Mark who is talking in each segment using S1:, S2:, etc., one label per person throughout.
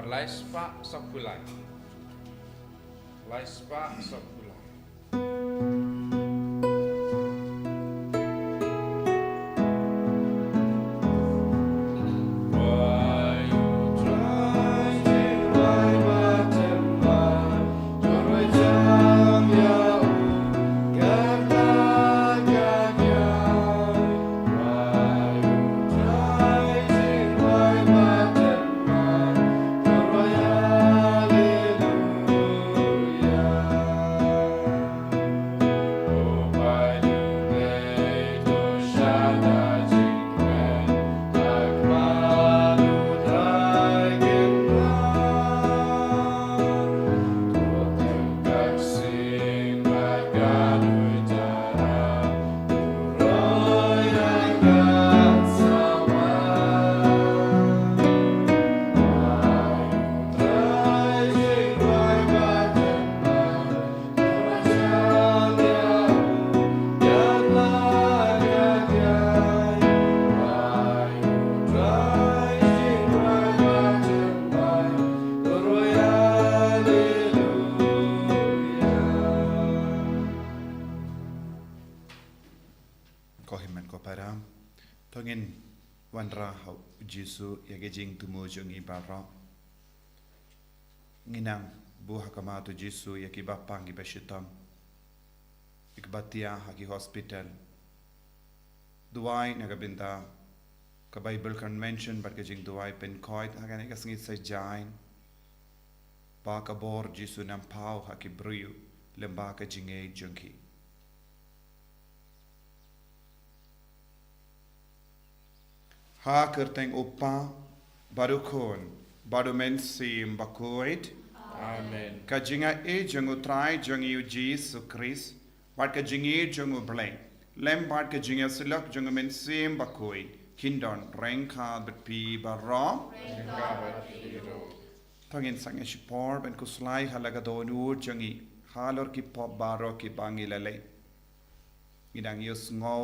S1: Laispa sapulai. Laispa sapulai.
S2: Wan rahau Jisu yagejing tumujung ibarra nginang buha kamatu Jisu yakibapang ibashitam ikbatia haki hospital duai nagabinta ka Bible convention barkejing duai penkoit hagan ikasngit sa jain ba ka bor Jisu nampau haki bruyu lemba ka jinge jungki ha kerteng upa barukon barumen sim Bakhuid
S1: Amen.
S2: ka jinga e jungu trai jungu Jesus Christ bat ka jingi jungu bleng lem bat ka jinga silak jungu men sim Bakhuid kindon rengka betpi barra tangin sange shipor ben kuslai halaga donur jungi halor ki pop baro ki bangilale idang yus ngau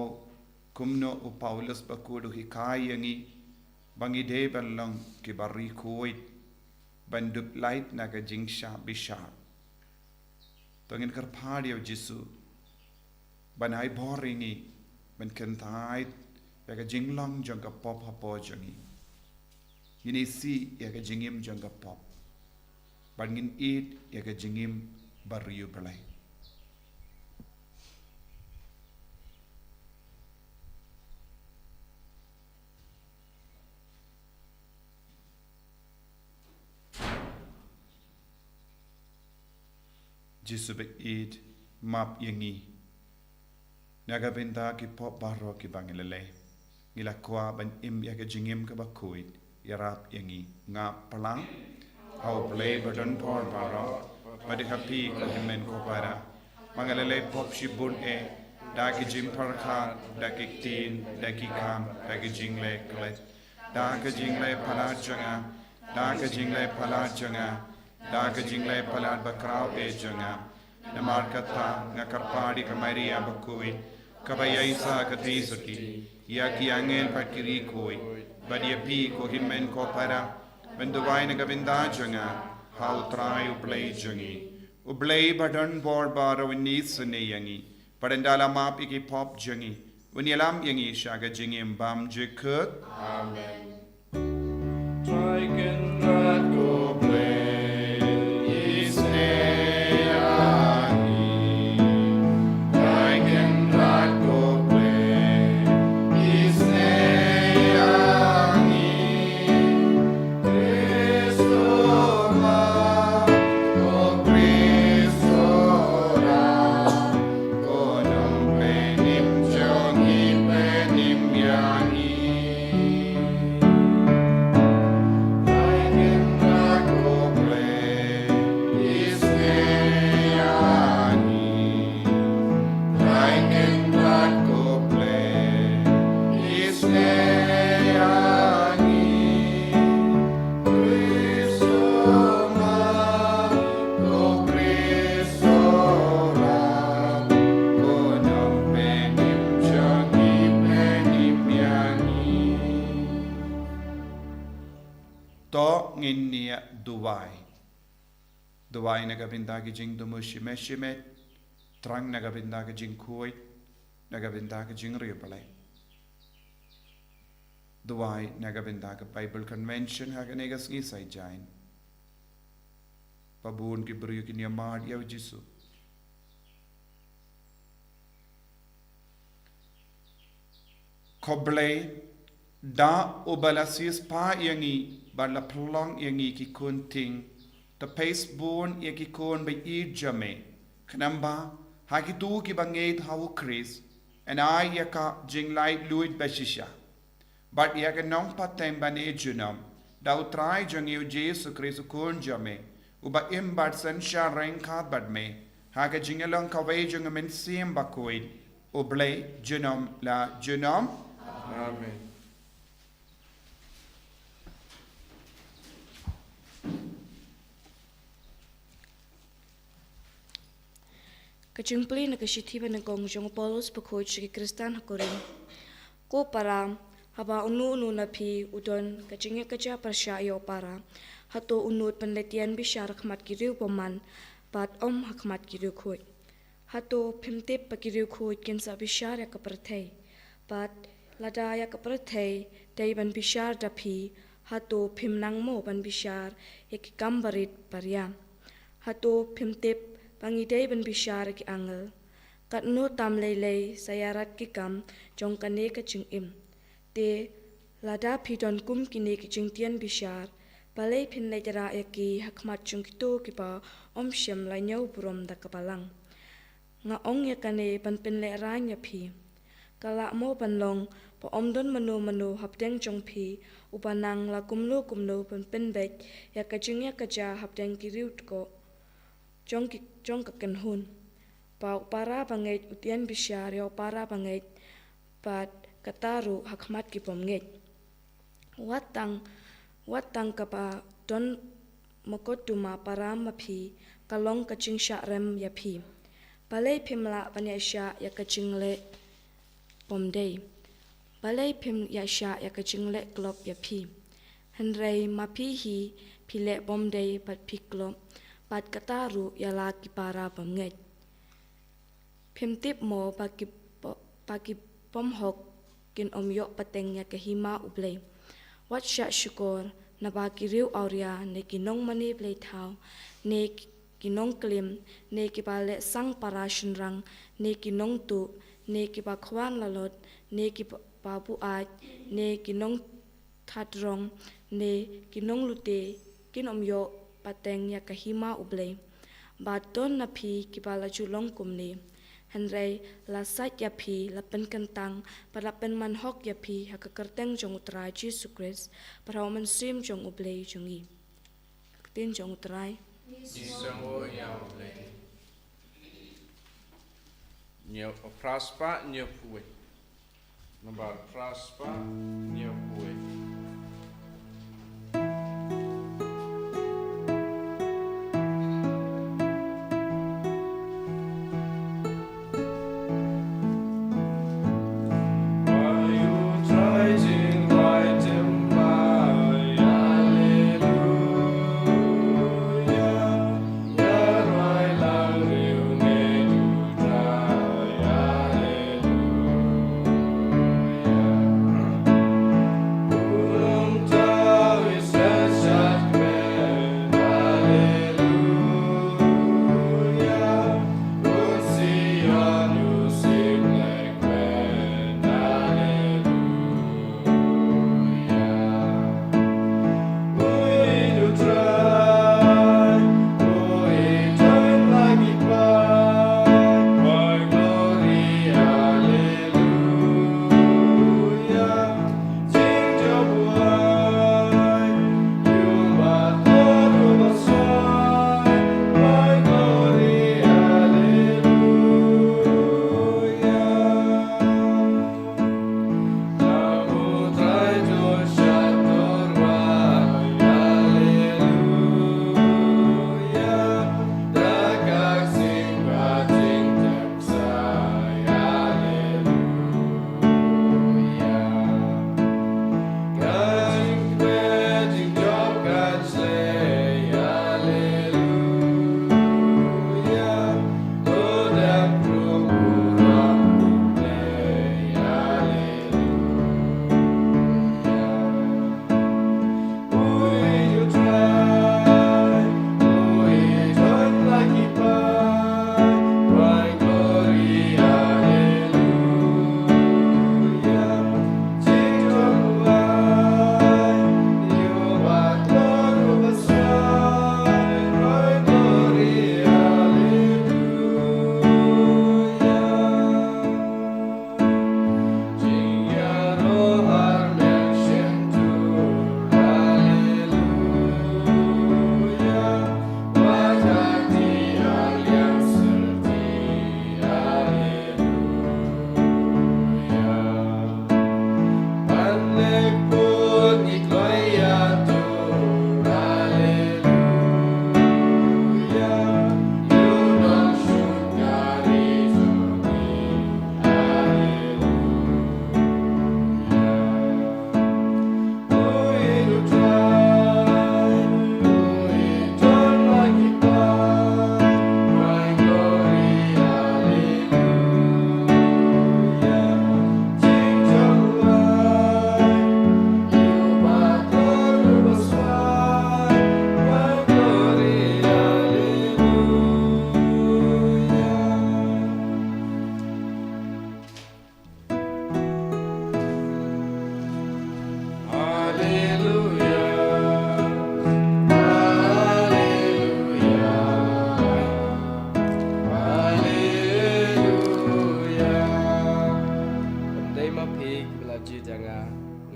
S2: kumno u Paulus bakudu hikayangi bangi deban lang ki bari kuwait bandup light naga jingsha bisha tangin karpadi of Jisu banai boringi ban kentait yaga jinglang jangka pop hapo jangi ini si yaga jingim jangka pop bangin eat yaga jingim bariu balai Jisu be eat map yangi naga benda ki pop baro ki bangilale ngila kwa ban im yaga jingim ka Bakhuid yarap yangi nga palang au play button por baro badi happy ko himen ko para mangalale pop shibun e daki jim parkha daki tin daki kam daki jingle klet daki jingle pala janga daki jingle pala janga daka jingle palat bakrau e janga namar kata ngakarpadi ka Maria Bakhuid kabayaysa ka tisuti yaki angel patkiri koi badia pi ko himen ko para benduwai na gabinda janga how try ublay jangi ublay badan bor baro winisune yangi padandala map iki pop jangi winialam yangi shaga jingim bam jekut
S1: Amen. Try can not go play.
S3: Like
S2: to ngin nia duwai nagabinda ki jing dumu shimet trang nagabinda ki jing kuwait nagabinda ki jing ribale duwai nagabinda ki Bible Convention haganegas ngisay jain pabun ki beriu ki niamad yaw Jisu koblay da ubalasis pa yangi bala plong yangi ki kunting the pace born yaki kon by jame knamba haki tu ki bangait hawu Chris and I yaka jing light luid bashisha but yaka nong patem bane junam da utrai jang yu Jesu Chris kon jame uba imbat san shareng ka badme haka jingalong kaway jang men sim Bakhuid ublay junam la junam
S1: Amen.
S3: Kajungpli na kasitiba na gong jong Paulus Bakhuid shiki Kristan hakorin. Ko para haba unu na pi udon kajingya kaja persya iyo para hato unut penelitian bisa rakmat kiriu paman pat hakmat kiriu khuid. Hato pimtip pa kiriu khuid kinsa bisa ya kaperthai pat lada ya kaperthai day ban bisa dapi hato pimnang mo ban bisa ya kikambarit parya. Hato pimtip pangidai ban bishar ki angel kat no tam lei sayarat ki kam jong kane ka ching im te lada pidon kum kine ki ching tian bishar balai phin le jara ya ki hakmat chung ki to ki pa shem la nyau burom da kapalang nga ong ya kane pan pin le ra nya phi kala mo pan long pa don manu hapdeng jong phi upanang la kumno pan pin bet ya ka ching ya ka ja hapdeng ki riut ko Jong kaken hun pa para banget utian bisyar yo para banget pat kataru hakmat ki pomnget watang kapa don makotuma para mapi kalong kaching sharem ya pi balai pimla panya sya ya kaching le pomdei balai pim ya sya ya kaching le klop ya pi henrei mapi hi pile pomdei pat pi klop pat kataru ya laki para banget pimtip mo pagi pomhok kin yok pateng ya kahima ublay wat sya syukur na bagi riu auria ne kinong mani blay thau ne kinong klim ne kipale sang para shunrang ne kinong tu ne kipakhwan lalot ne kipabu aj ne kinong thadrong ne kinong lute yok pateng ya kahima ublay baton na phi kipala chulong kumni henrei la sat ya phi la pen kentang para pen manhok ya phi hakakarteng jong utra Jesu Christ para man sim jong ublay jongi tin jong utrai
S1: Isango yang boleh. Nyo prosper nyo puwe. Nombor prosper nyo puwe.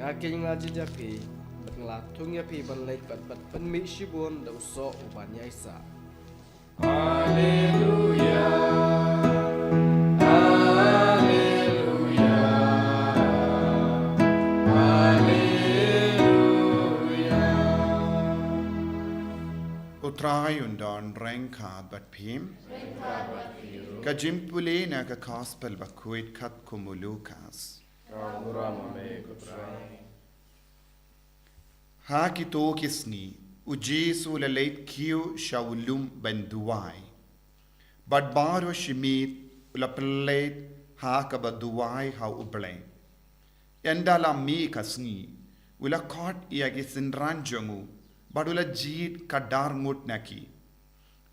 S4: Aking ngaji japi, ngelatung ya pi ban lait bat penmi shibun da uso uban yaisa.
S1: Hallelujah. Hallelujah. Hallelujah.
S2: Utrai undan rengkad bat pim. Ka jimpule na ka gospel Bakhuid kat kumulukas. Ha kito kisni ujisu la late kiu shaulum benduai. But baro shimit ula plate ha ka baduai ha uble. Endala mi kasni ula kot iagi sinranjongu but ula jit kadar ngut naki.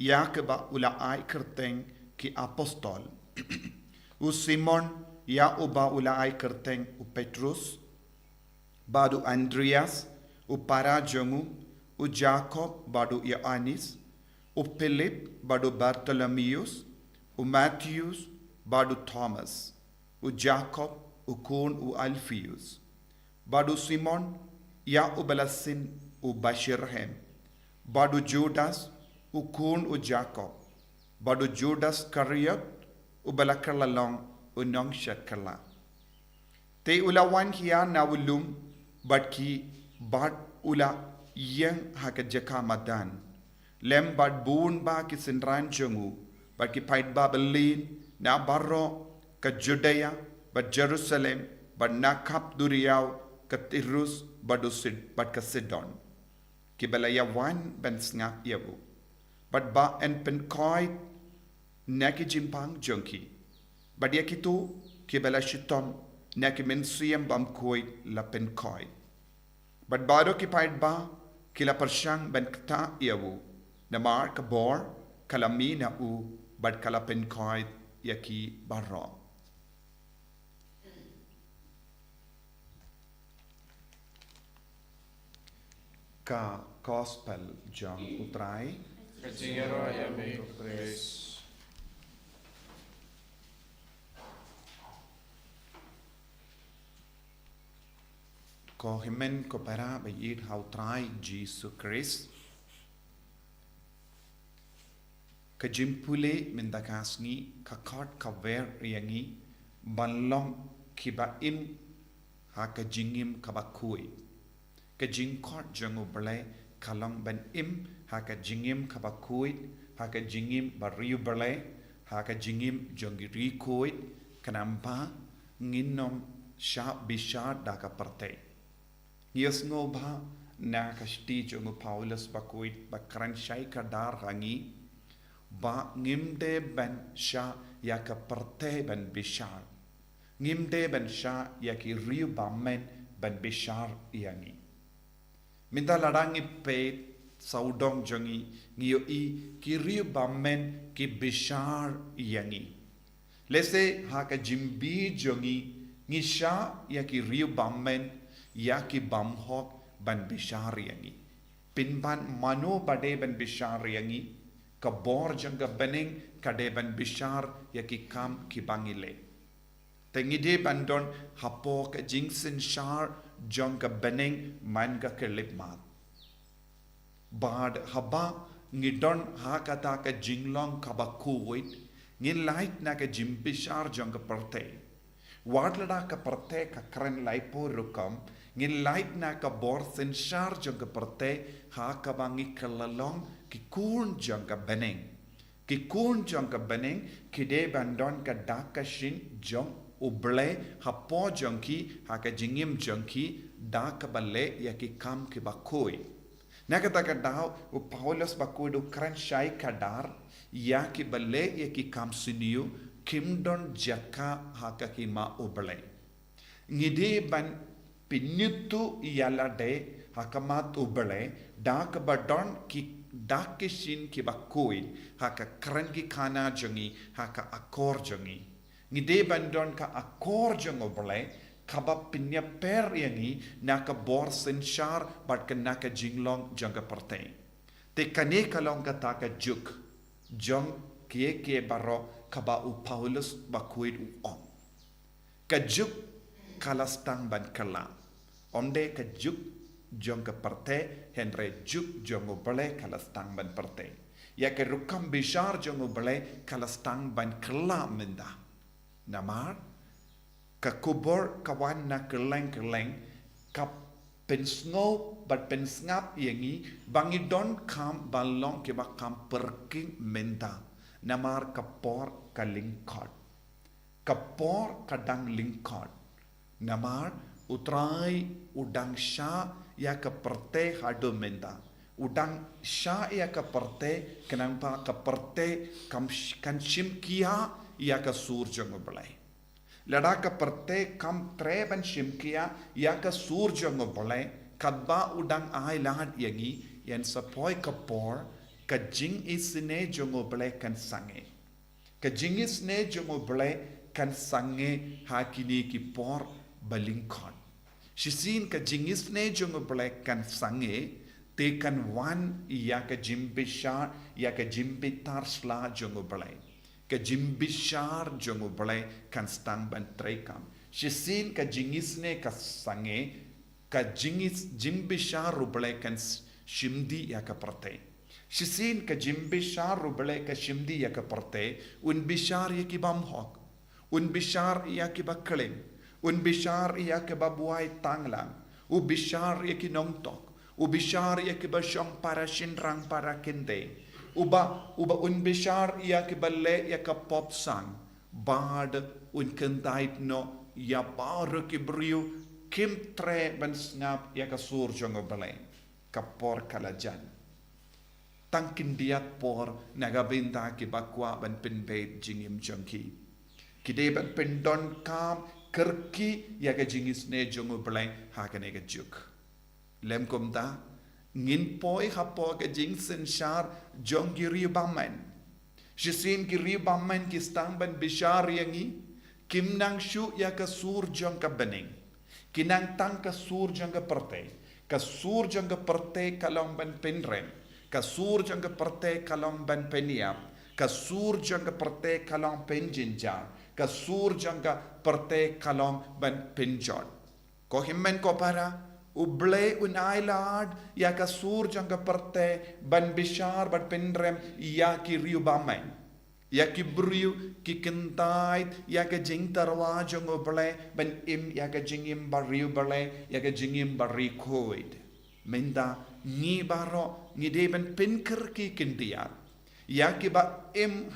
S2: Yakaba ula ai kerteng ki apostol. U Simon ya uba ula ai kerteng u Petrus. Badu Andreas u Parajongu u Jacob badu Ioannis. U Philip badu Bartholomeus. U Matthews badu Thomas. U Jacob u Kun u Alpheus. Badu Simon ya u Balasin u Bashirhem. Badu Judas u Kun u Jacob. Badu Judas Kariot u Balakalalong u Nong Shakala. Te ulawan hiya na ulum but ki bad ula yang haka jakamadan. Lem bad boon ba ki sinran chungu but ki pait ba Berlin na barro ka Judea but Jerusalem but na kap duriyaw ka Tirus badusid but ka Sidon. Ki balaya wan ben snga yabu. But ba en pen koi naki jimpang junkie. But yakitu ki bala shitom naki mensiyam bam koi la pen koi. But bado ki pait ba ki la persyang ben kta yawu. Namar ka bor kalami na u but kala pen koi yaki barro. Ka gospel jang utrai.
S1: Kajingero yami praise.
S2: Ko himen ko para bayid how try Jesus Christ. Ka jimpule mendakasni ka kart ka ver riangi banlong kiba im ha ka jingim ka bakui. Ka jingkort jangu berlai kalong ban im ha ka jingim ka bakui ha ka jingim bariu berlai ha ka jingim jongiri kui kanampa nginom sha bishar da ka parte. Yes no ba na ka sti jangu Paulus bakui bakran shai ka dar hangi ba ngimde ban sha ya ka parte ban bishar. Ngimde ban sha ya ki riu ba men ban bishar yangi. Minta larangi pet saudong jangi ngiyo I ki riu ba men ki bishar yangi. Lese ha ka jimbi jangi ngisha ya ki riu ba men ya ki bamhok ban bishar yangi. Pinban mano bade ban bishar yangi. Ka bor janga bening kade ban bishar ya ki kam ki bangile. Tengide bandon hapo ka jingsin shar janga bening manga kelip mat. Bad haba ngidon hakata ka jinglong kabakuwit ngin light na ka jimbishar janga parte. Wadlada ka parte ka kren laipo rukam ngin light na ka bor sin shar janga parte ha ka bangi kalalong ki kun janga bening. Ki kun janga bening kide bandon ka dakashin jong uble hapo jangki haka jingim jangki da ka bale ya ki kam ki bakoi. Nakata ka daw u Paulus bakoi do kran shai kadar ya ki bale ya ki kam siniu kimdon jaka haka ki ma uble. Ngide ban pinyutu yala de haka mat uble da ka badon ki dakishin ki bakoi haka kran ki kana jangi haka akor jangi. Ngide bandon ka akor jango bole kaba pinya per yangi naka bor senshar but ka naka jinglong janga parte. Te kane kalong ka taka juk jong ke baro kaba u Paulus Bakhuid u om. Ka juk kalastang ban kala. onde ka juk jong ka parte henre juk jong ubale kalastang ban parte ya ke rukam bishar jong ubale kalastang ban kala menda namar ka kubor kawan na keleng ka pensno bat pensngap yangi bangidon kam balong ke bakam perking menda namar kapor kalingkot kapor kadang lingkot namar utrai udang sha ya ka perte hadu menda udang sha ya ka perte kenapa ka perte kam kan shimkia ya ka surjong belai lada ka perte kam treban shimkia ya ka surjong belai kadba udang ai lahat yangi yan sapoi kapor ka jing isne jongo belai kan sange ka jing isne jongo belai kan sange hakini ki por balingkon shisin ka jingis ne jongo belai kan sange te kan wan ya ka jimbishar ya ka jimbitar sla jongo belai ka jimbishar jongo belai kan stang ban trekam shisin ka jingis ne ka sange ka jingis jimbishar belai kan shimdi ya ka parte shisin ka jimbishar belai ka shimdi ya ka parte un bishar ya ki bam hok un bishar ya ki bakling un bishar ia ke babuai tanglang u bishar ia ki nongtok u bishar ia ke basyong para shinrang para kende uba un bishar ia ke balle ia ka pop sang bad un kentait no ia baru ki brio kim tre ban snap ia ka sur jongo balle kapor kalajan tangkin diat por nagabinta ki bakwa ban pinbait jingim jongki kide ban pendon kam kerki ya ka jingis ne jongo belai ha ka ne ka juk lem kom ta ngin poi ha po ka jing sen shar jong gi ri bamen jisin gi ri bamen ki stang ban bishar yangi kim nang shu ya ka sur jong ka bening kinang tang ka sur jong ka sur jong ka parte kalong ban penrem ka sur jong ka parte kalong ban peniap ka sur jong ka parte kalong penjinja ka sur jangka perte kalong ban pinjot ko himmen ko para uble un ailad ya ka sur jangka perte ban bishar ban pinrem ya ki riu bamen ya ki briu ki kentait ya ka jing tarwa jong uble ban im ya ka jingim bariu bale ya ka jingim bari koid menda ni baro ni de ban pinker ki kendiar ya ki ba im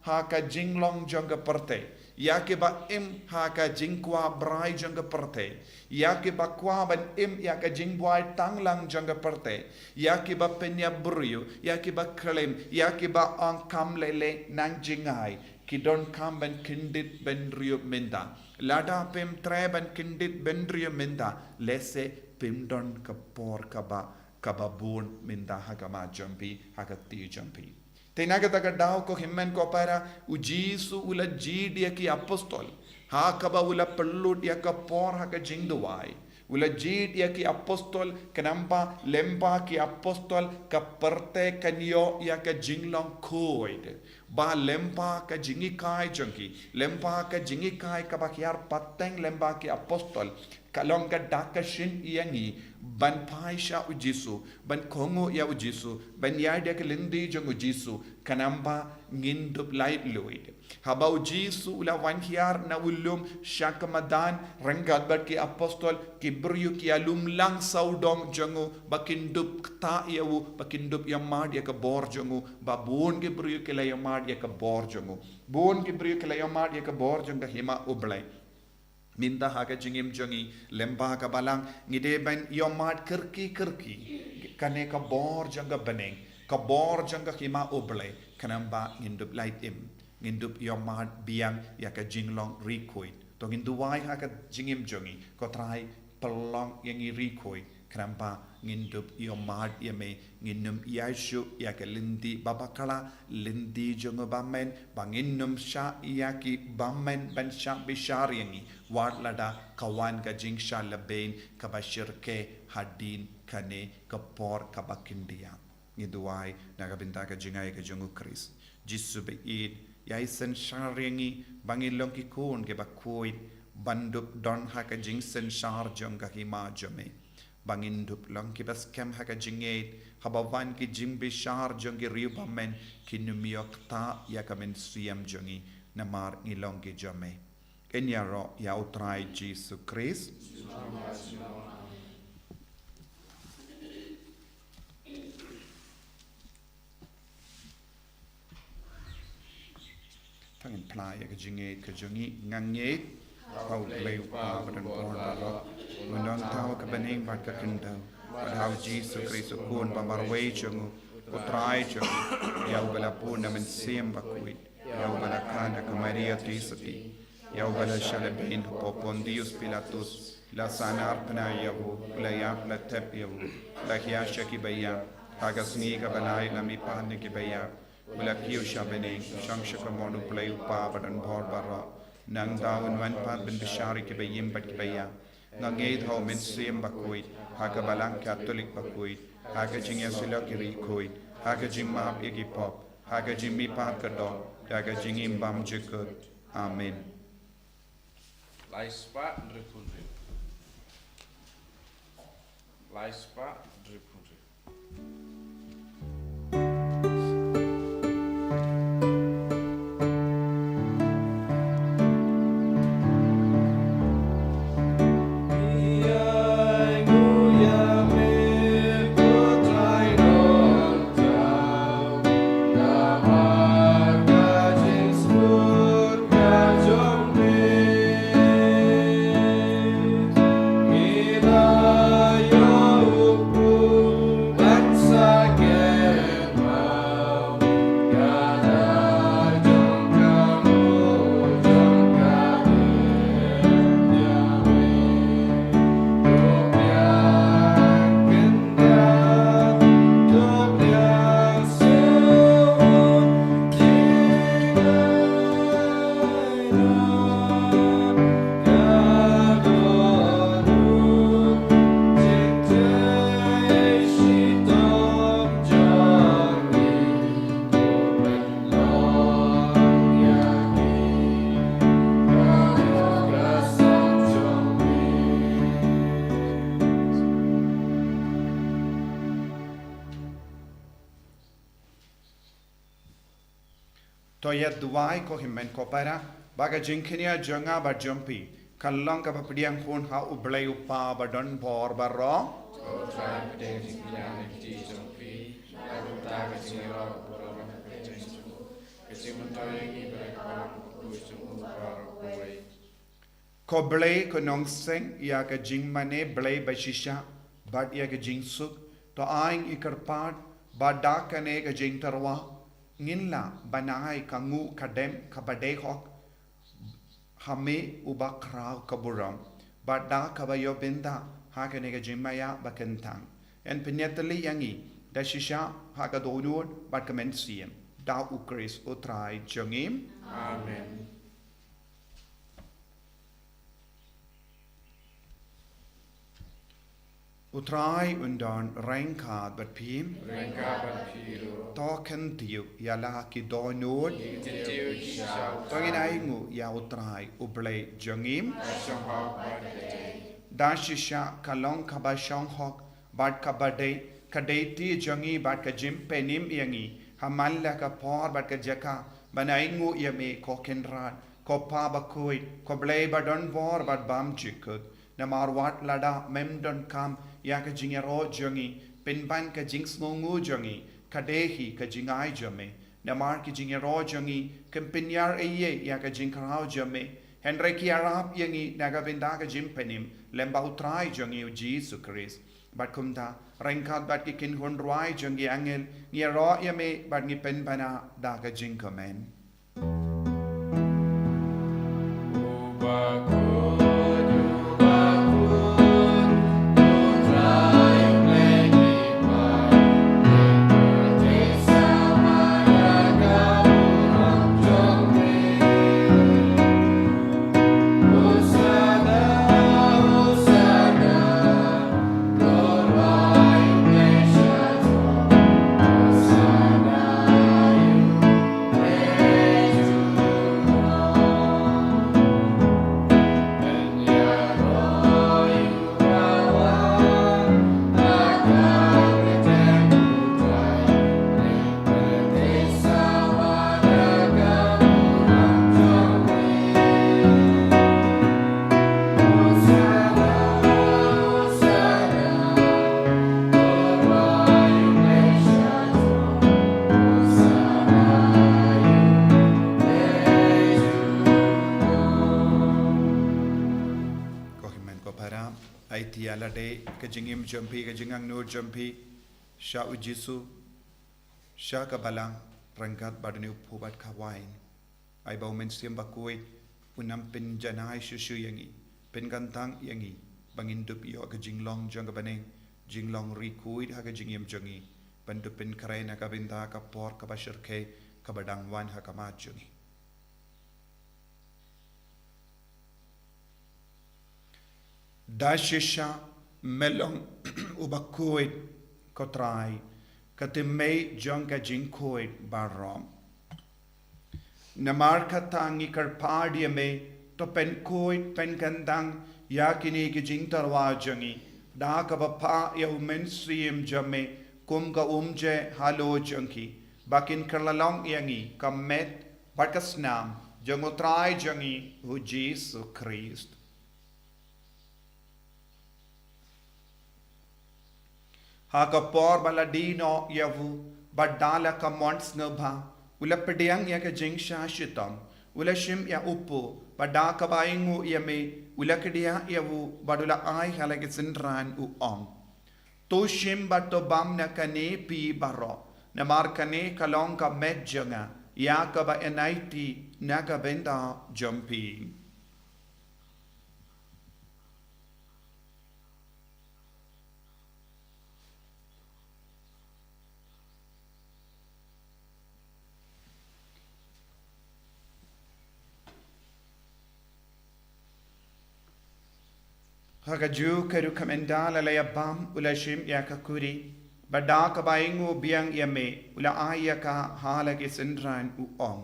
S2: haka jinglong jangka perte ya ke ba im haka jingkwa brai jangka perte ya ke ba kwa ban im ya ka jingbuai tanglang jangka perte ya ke ba penya brio ya ke ba klem ya ke ba ang kam lele nang jingai ki don kam ban kindit ben rio menda lada pem tre ban kindit ben rio menda lese pem don kapor kaba bun menda haka ma jampi haka ti jampi Tenaga taga daw ko himmen ko para ujisu ula jid ya ki apostol ha kaba ula perlu dia ka por ha ka jingduai ula jid ya ki apostol kenamba lemba ki apostol ka perte kanyo ya ka jinglong koid ba lemba ka jingikai jongki lemba ka jingikai ka bakyar pateng lemba ki apostol kalong ka dakashin iyangi ban paisha ujisu ban kongo ya ujisu ban yada ka lindi jong ujisu kanamba ngindup light loid haba ujisu ula wanhiar na ulum shakamadan rangat bat ki apostol ki bryu ki alum lang saudong jongo bakindup ta yawu bakindup yamad ya ka bor jongo babun ki bryu ki la yamad ya ka bor jongo bon ki bryu ki la yamad ya ka bor jonga hima ublai minta haka jingim jongi lemba ka balang ngide ban yomat kerki kane ka bor janga beneng ka bor janga hima oble kanamba ngindup light im ngindup yomat biang ya ka jinglong rikoid to nginduwai haka jingim jongi ko trai pelong yang rikoid kanamba ngindup yomat yame nginum yashu ya ka lindi babakala lindi jongo bamen banginum sha ya ki bamen ban sha bishar yangi warlada kawan ka jingsha labain kabashirke hadin kane kapor kabakindia ngiduai nagabinta ka jingai ka jungu kris jisu beid yai sen sharingi bangilong ki kun ke Bakhuid bandup don haka jing sen shar jong ka ki ma jome bangin dup long ki bas kem haka jinget habawan ki jing bi shar jong ki riu bamen ki numiok ta ya kamen siam jongi namar ngilong ki jome en ya ro ya utrai Jesus Christ Tangin plai ka jinget ka jongi nganget Pau leu pa badan pon barok Undang tau ka bening bat ka kendau Padahal Jesus Kristus kun pamarway jongu Utrai jongu Yau bala pun naman siyam Bakhuid Yau bala kana ka Maria Tisati Yau bala shalabin popon Dios Pilatus La sanar pena yahu La yak la tep yahu La hiasya ki bayan Haga Sngi ka balay la mi pahne ki bayan Wala kiyo siya bening Siyang siya ka monu play pa badan bor barok Nang dawan wan pat ben bishari ki bayim bat ki baya nganged ho men siyam Bakhuid haga balang Catholic Bakhuid haga jing yasila ki rikoid haga jing maap igi pop haga jing mi pat ka do haga jing imbam jikut amen
S1: Laispa dripunri. Laispa dripunri.
S2: to ya duai ko himen ko para baga jinkinia jonga ba jumpi kallang ka papidiang kun ha ublay upa ba don bor barro
S1: O trai pedeng jingkian di jompi. Lagu taga jingiro berapa pedeng jingku. Kecil mentoyang ibarat kalam kujung barok kuwait.
S2: ko blay ko nong seng ya ka jing mane blay ba shisha bad ya ka jing suk to aing ikarpat ba da kane ka jing tarwa nginla banai kangu kadem kabade hok hame uba krau kaburam ba da kabayo benda ha ka ne ka jing maya ba kentang en penyatali yangi da shisha ha ka donur ba ka men siem da ukris utrai jongim
S1: Amen.
S2: utrai undan rengkad bat pim
S1: Rengkapan piru.
S2: token tiu yala ki donur
S1: Titiu kisau.
S2: tongin aingu ya utrai ublay jongim
S1: Asyong hau badai.
S2: da shisha kalong kaba shong hok bat kabade kadeti jongi bat ka jim penim yangi hamalla ka por bat ka jaka banaingu yame ko kenran ko pa Bakhuid ko blay badon bor bat bam jikut namar wat lada mem don kam ya ka jingero jongi pinban ka jing snongu jongi kadehi ka jingai jome namar ki jingero jongi kempinyar eye ya ka jingkarau jome Henry ki arab yangi naga binda ka jim penim lemba utrai jongi u Jesus Christ bat kumta rengkat bat ki kin hun ruai jongi angel ni ro yame bat ni pen bana da ka jing komen
S1: Amen.
S2: Lait-ïa la de ka jingim jampi ka jingang nur jampi sha ujisu sha ka balang rangkat badani upubat kawain ai bau men siam Bakhuid unam pin janai shushu yangi pin gantang yangi bangin dup yo ka jinglong jang ka baneng jinglong rikuid ha ka jingim jangi bandu pin karena ka binda ka por ka bashirke ka badang wan ha ka majungi Dashisha melong Bakhuid kotrai katimei jangka jinkoid barom namar katangi karpadia me to pen koid pen gandang yakini ki jingtarwa jangi da ka bapa ya umen siem jame kum ka umje halo janki bakin karlalong yangi kamet barkasnam jangotrai jangi hu Jesus Christ Haka por baladino yavu badala ka monts ngba ula pediang ya ka jingsha shitam ula shim ya upu badaka baingu yame ula kedia yavu badula ai halage sindran u ong to shim bato bam na kane pi baro na mar kane kalong ka medjanga ya ka ba enaiti naga benda jumping Hagaju karu kamendala la yabam ula shim ya kakuri badaka baingu biang yame ula ayaka halage sindran u ong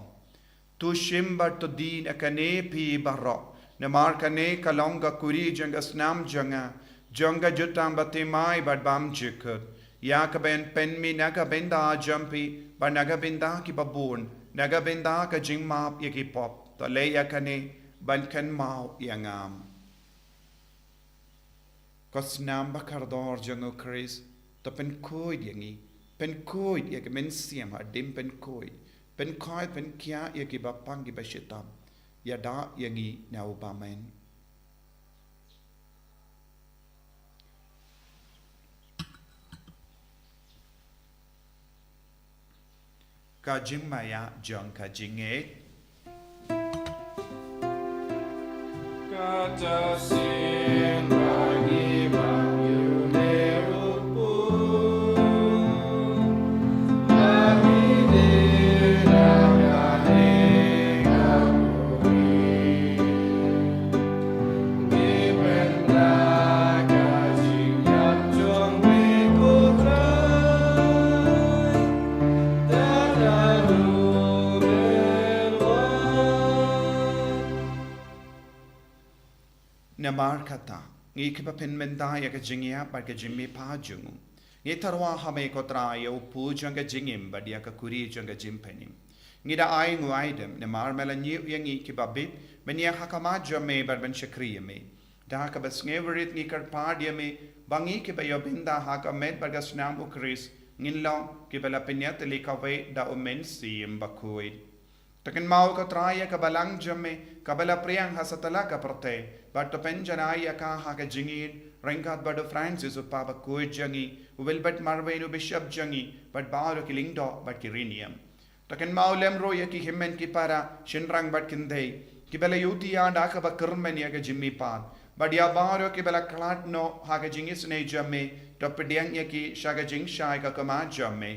S2: tu shim to din akane pi barro na markane kalonga kuri janga snam janga jutam batimai badbam jikut yakaben penmi naga benda jampi banaga benda ki babun naga benda ka jingmap yaki pop to le yakane bankan mau yangam Kosnam bakardor jango Chris to pen koid yangi pen koid yak men siam ha dim pen koid pen kya yaki bapang gi bashitam yada yangi nau bamen ka jingmaya jang ka jinge
S1: Kata sin bagi bayu nerupu Ami diragane kakuri Gibenda kajing yatjong mekutrai Dadaru
S2: Namar kata ngi kipa pen menda ya ka jingya par ka jimmi pa jungu ngi tarwa hame ko tra ya upu janga jingim badia ka kuri janga jimpenim ngi da ai ngu aidem namar melanyi yangi kipa bit menia hakama jame bar ben shakriya me da ka bas ngeverit ngi kar padia me bangi kipa yo binda haka med bar ga snam u kris ngin long kipa la penyat li ka ve da omen sim Bakhuid Takin mau ka traya ka balang jame kabala priyang hasatala ka prote but to penjanaya ka ha ka jingin rangat bado Francis upa Bakhuid jangi will but marvenu bishop jangi but baro kilingdo but kirinium takin mau lemro yaki himmen ki para shinrang but kindei kibala yuti ya da ka bakurmen ya ka jimmi pan but ya baro kibala klat no ha ka jingis ne jame to pediang yaki shaga jing shai ka kama jame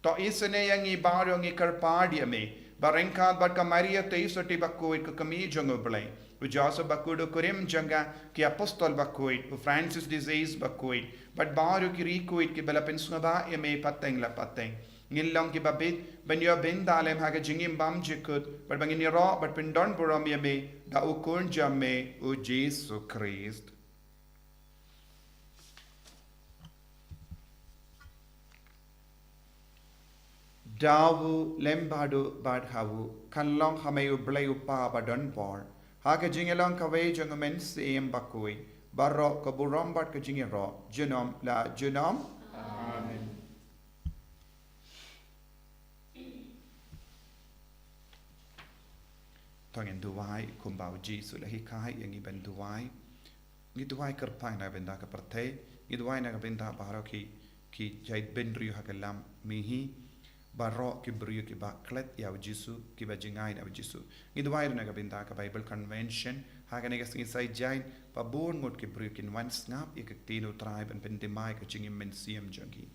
S2: to isne yangi baro ngi karpadia me Barengkat bat Maria teisoti Bakhuid ke kami jango belai. Ujasa Bakhuid kurim janga ki apostol Bakhuid, Francis disease Bakhuid. Bat baru ki rikuid ki balapen snaba eme pateng la pateng. Ngilong ki babit banyo ben dalem haga jingim bam jikut. Bat bangini ro bat pendon buram eme da ukun jamme u Jesus Christ. Dawu lembadu badhawu kanlong hameyu blayu pa badon por haka jingelong kawe jangamen sim Bakhuid barro kaburom bad ka jingero junom la junom
S1: Amen
S2: Tongin duwai kumbau Jisu la hikai yangi ben duwai Ngidwai kerpai na benda ka partai, ngidwai na benda baro ki jait benriu hakalam mihi, baro ki beriu ki baklet ya Jisu ki bajingai na Jisu. Ngidwai na benda ka Bible Convention, hakan ngas ngisai jain pabun ngut ki beriu kin wan snap ik tino tribe and pendemai ka jingim mensiam jangi.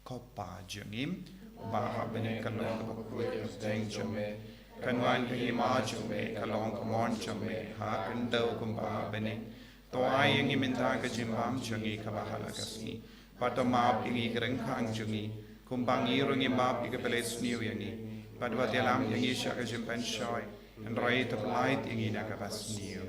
S2: Kopa jangim, baha bene kalong ka Bakhuid deng jame, kanwan ka hima jame, kalong ka mon jame, hakan daw kumbaha bene. Toai yang iminta ka jimbam jangi ka bahala kasni. Pato map ingi kerengkang jangi, kumbang irungi map ika peles niu yangi. Pato batialam yangi siya ka jimpan shoy, and rai top light ingi na ka bas niu.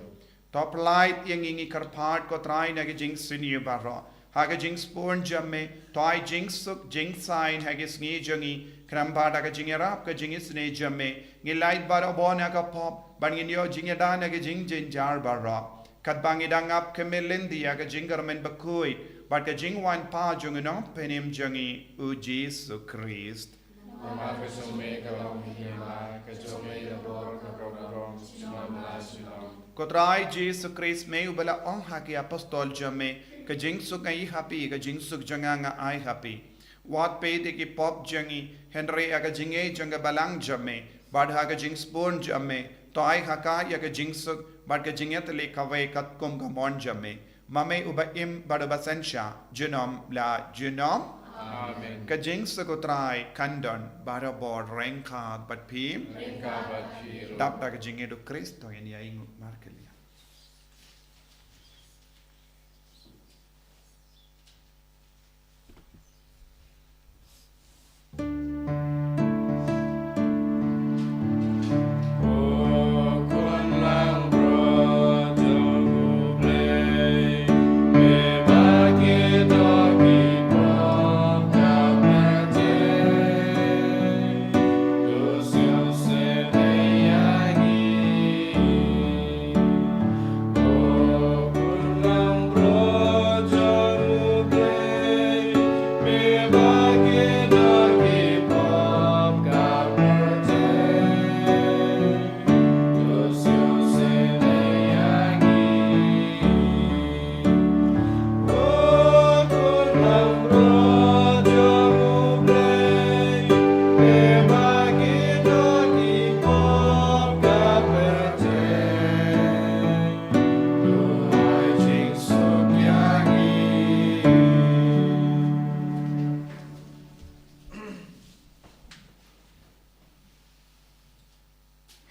S2: Top light yang ingi karpat ko try na ka jing siniu baro. Haga jing sporn jamme, toai jing suk jing sign hagis ngi jangi, krambada ka jing rap ka jing isne jamme, ngi light baro bona ka pop, ban ngi yo jing yadana ka jing jar baro. Kat bangi dangap kemelindi aga jingar men Bakhuid, but ka jingwan pa junginong penim jangi u Jesu Christ.
S1: Mama kesume kalong hima, kesume labor kaprong sumamla silong.
S2: Kotrai Jesu Christ me ubala ong haki apostol jame, ka jing suk ay happy, ka jing suk janganga ay happy. Wat pede ki pop jangi, Henry aga jinge janga balang jame, bad haga jing spoon jame, to ay haka ya ka jing suk, but ka jinget le kawai kat kum ka mon jame. Mame uba im badabasensya, junom la junom.
S1: Amen.
S2: Ka jing suk utrai kandon, barabor rengkat bat pim.
S1: Rengka bat piro.
S2: Dap da ka jinge do Kristo yan ya ingut markelia.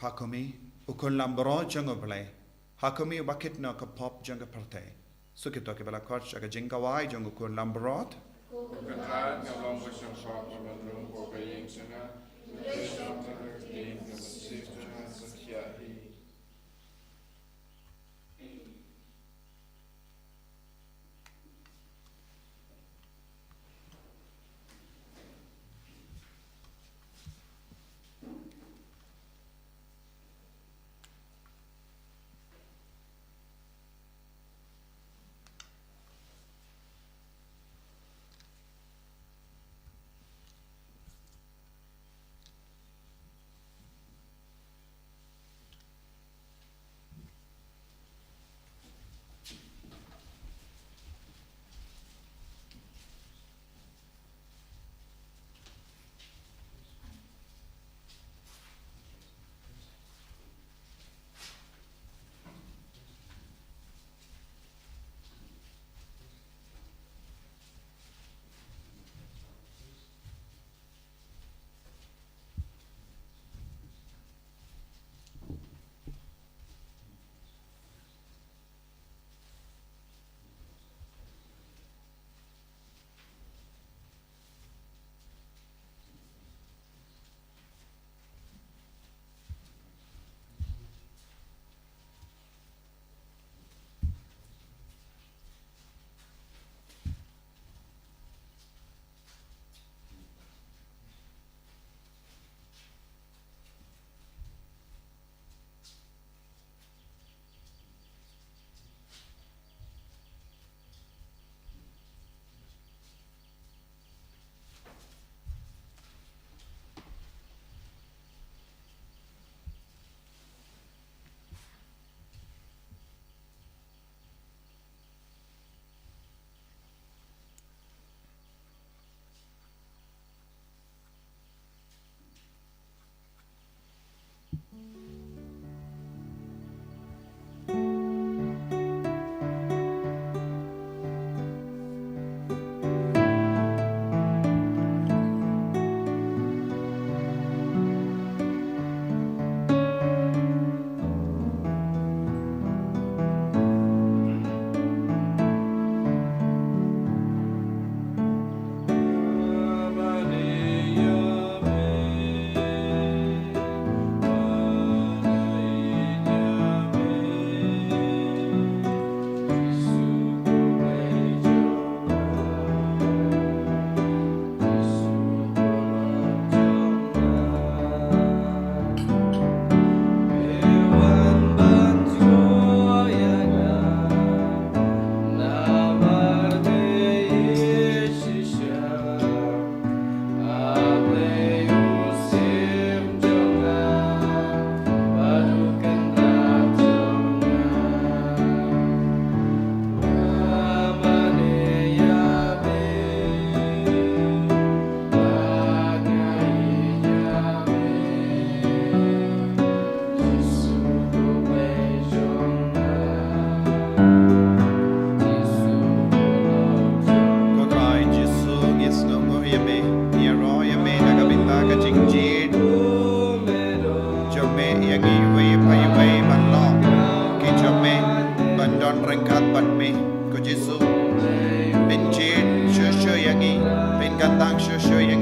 S2: Hakumi ukun lambro jango blai. Hakumi bakit na ka pop janga parte. Sukito ke bala coach aga jingawai jango kun lambrot.
S1: Kataan kalong busang shop manrung ko kayeng sana. Besok terkini kemasif Tuhan sekiahi.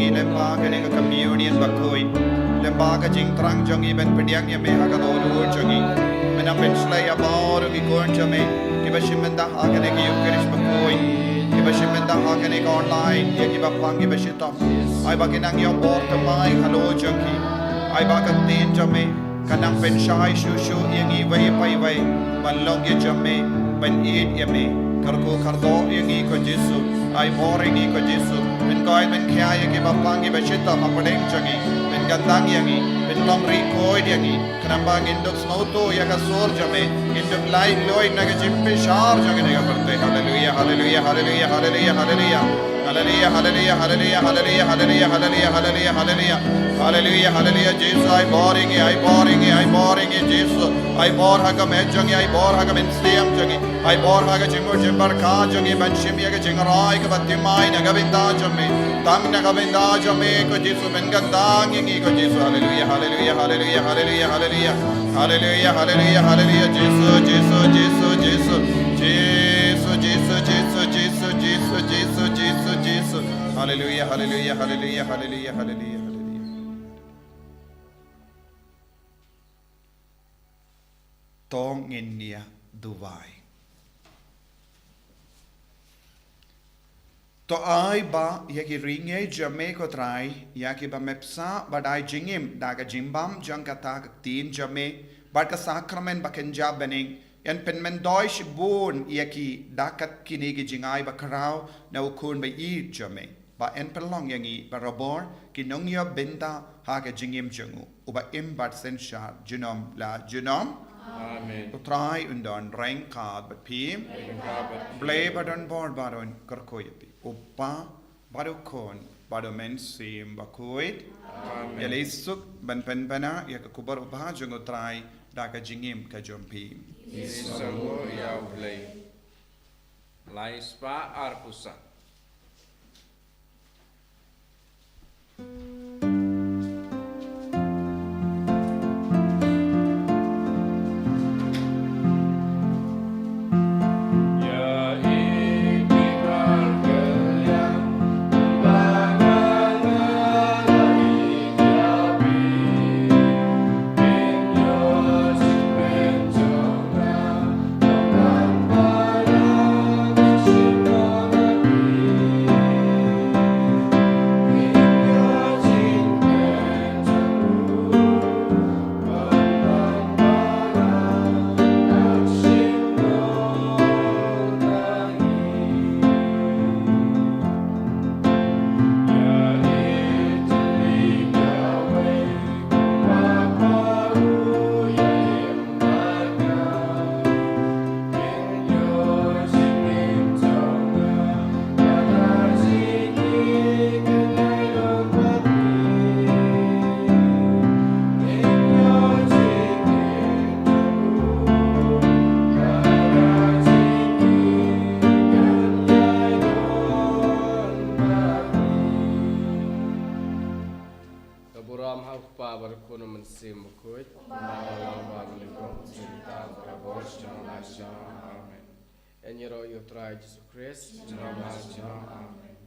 S2: yangi lemba kene ka communion Bakhuid lemba ka jing trang jongi ben pediang ya me ha ka do jongi mena pen slay abor ki korn jame ki bashimenda ha kene ki Eucharist Bakhuid ki bashimenda ha kene ka online ya ki bapang ki bashito ai ba kinang yo bor tamai halo jongi ai ba ka tin jame kanang pen shai shu shu yangi vai pai vai balong ye jame ben eat ya me karko kardo yangi ko Jesu ai boringi ko Jesu ben koi ben kya ye bapang ye bashita mapadeng jangi ben gandang yangi ben long ri koi yangi kanambang indok snauto ya ka sor jame indok lai loi na ke jimpe shar jangi ne ka karte hallelujah hallelujah hallelujah hallelujah hallelujah hallelujah hallelujah hallelujah hallelujah hallelujah hallelujah hallelujah hallelujah hallelujah Jesus ai boring Jesus ai bor haga me jangi ai bor haga men stiam jangi ai bor haga jimur jimbar ka jangi ban shimya ke jingarai ka batimai na gabinda jame tang na gabinda jame ko Jesus ben gandang yangi ko Jesus hallelujah hallelujah hallelujah hallelujah hallelujah hallelujah hallelujah hallelujah Jesus Jesus Jesus Jesus Jesus Jesus Jesus Jesus Jesus Jesus Jesus Jesus hallelujah hallelujah hallelujah hallelujah hallelujah tong India Dubai to ai ba yaki ringe jame ko trai yaki ba mepsa badai jingim daga jimbam jangkata tin jame barka sakramen bakenja bening yan penmen deutsch born yaki dakat kinigi jingai ba karau na ukun ba i jame ba en pelong yangi ba robor kinongya benda haga jingim jangu uba imbat senshar genom la genom
S1: Amen.
S2: Utrai undan rank card but pim blay badon board badon karkoyapi upa badokon badomen sim Bakhuid yalisuk ban penpana yakakubar upa jung utrai daka jingim ka jompi
S1: Isango ya blay. Lai spa arpusa.
S4: And you know you try Jesus Christ.
S1: Amen.